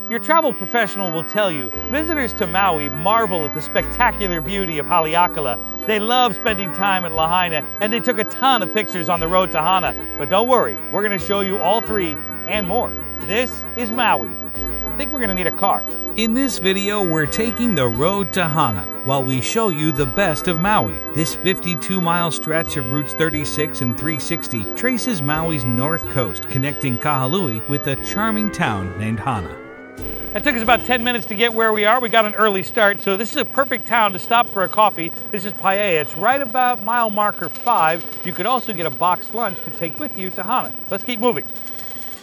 Your travel professional will tell you, visitors to Maui marvel at the spectacular beauty of Haleakala. They love spending time at Lahaina, and they took a ton of pictures on the road to Hana. But don't worry, we're going to show you all three and more. This is Maui. I think we're going to need a car. In this video, we're taking the road to Hana while we show you the best of Maui. This 52-mile stretch of routes 36 and 360 traces Maui's north coast, connecting Kahului with a charming town named Hana. It took us about 10 minutes to get where we are. We got an early start, so this is a perfect town to stop for a coffee. This is Paia. It's right about mile marker 5. You could also get a boxed lunch to take with you to Hana. Let's keep moving.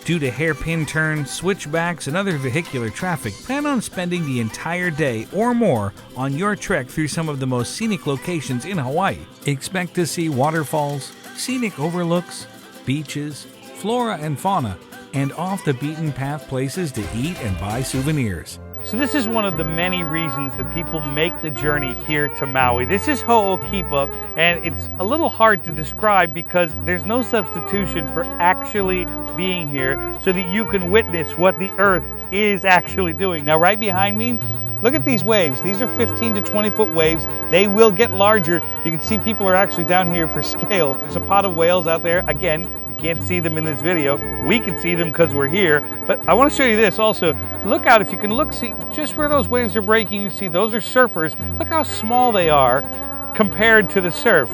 Due to hairpin turns, switchbacks, and other vehicular traffic, plan on spending the entire day or more on your trek through some of the most scenic locations in Hawaii. Expect to see waterfalls, scenic overlooks, beaches, flora and fauna, and off-the-beaten-path places to eat and buy souvenirs. So this is one of the many reasons that people make the journey here to Maui. This is Ho'okipa, and it's a little hard to describe because there's no substitution for actually being here so that you can witness what the earth is actually doing. Now, right behind me, look at these waves. These are 15 to 20 foot waves. They will get larger. You can see people are actually down here for scale. There's a pod of whales out there. Again, can't see them in this video. We can see them because we're here, but I want to show you this also. Look out, if you can look, see just where those waves are breaking, you see those are surfers. Look how small they are compared to the surf.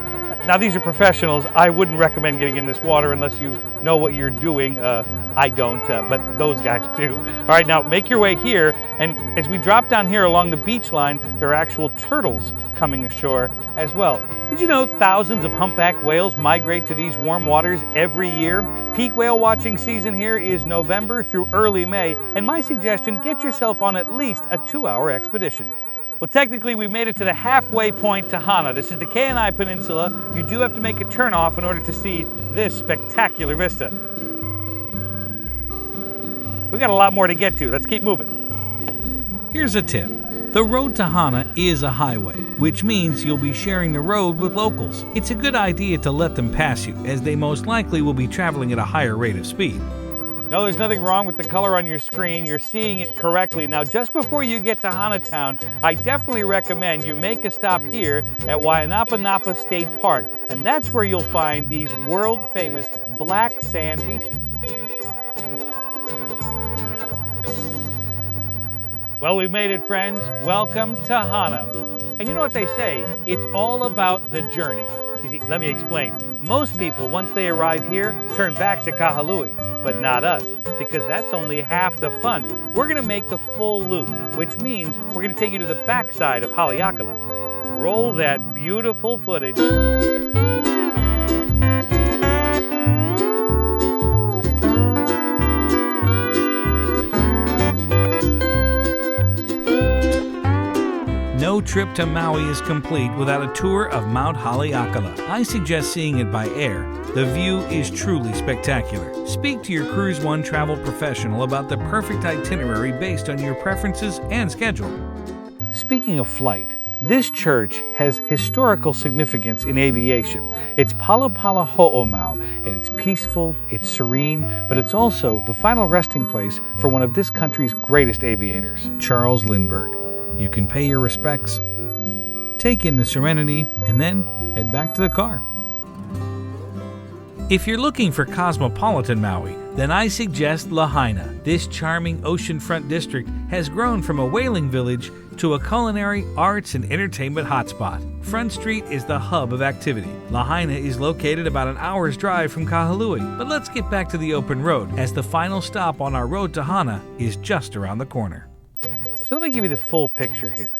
Now these are professionals. I wouldn't recommend getting in this water unless you know what you're doing. I don't, but those guys do. All right, now make your way here, and as we drop down here along the beach line, there are actual turtles coming ashore as well. Did you know thousands of humpback whales migrate to these warm waters every year? Peak whale watching season here is November through early May, and my suggestion, get yourself on at least a 2-hour expedition. Well, technically, we made it to the halfway point to Hana. This is the Kenai Peninsula. You do have to make a turnoff in order to see this spectacular vista. We've got a lot more to get to. Let's keep moving. Here's a tip. The road to Hana is a highway, which means you'll be sharing the road with locals. It's a good idea to let them pass you, as they most likely will be traveling at a higher rate of speed. No, there's nothing wrong with the color on your screen. You're seeing it correctly. Now, just before you get to Hana Town, I definitely recommend you make a stop here at Wai'anapanapa State Park, and that's where you'll find these world-famous black sand beaches. Well, we've made it, friends. Welcome to Hana. And you know what they say? It's all about the journey. You see, let me explain. Most people, once they arrive here, turn back to Kahului. But not us, because that's only half the fun. We're going to make the full loop, which means we're going to take you to the backside of Haleakala. Roll that beautiful footage. No trip to Maui is complete without a tour of Mount Haleakala. I suggest seeing it by air. The view is truly spectacular. Speak to your CruiseOne travel professional about the perfect itinerary based on your preferences and schedule. Speaking of flight, this church has historical significance in aviation. It's Palapala Ho'omau, and it's peaceful, it's serene, but it's also the final resting place for one of this country's greatest aviators, Charles Lindbergh. You can pay your respects, take in the serenity, and then head back to the car. If you're looking for cosmopolitan Maui, then I suggest Lahaina. This charming oceanfront district has grown from a whaling village to a culinary, arts, and entertainment hotspot. Front Street is the hub of activity. Lahaina is located about an hour's drive from Kahului. But let's get back to the open road, as the final stop on our road to Hana is just around the corner. So let me give you the full picture here.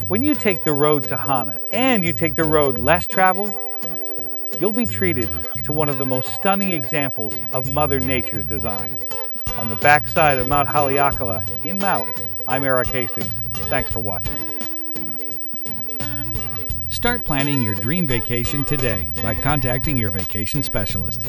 When you take the road to Hana and you take the road less traveled, you'll be treated to one of the most stunning examples of Mother Nature's design. On the backside of Mount Haleakala in Maui, I'm Eric Hastings. Thanks for watching. Start planning your dream vacation today by contacting your vacation specialist.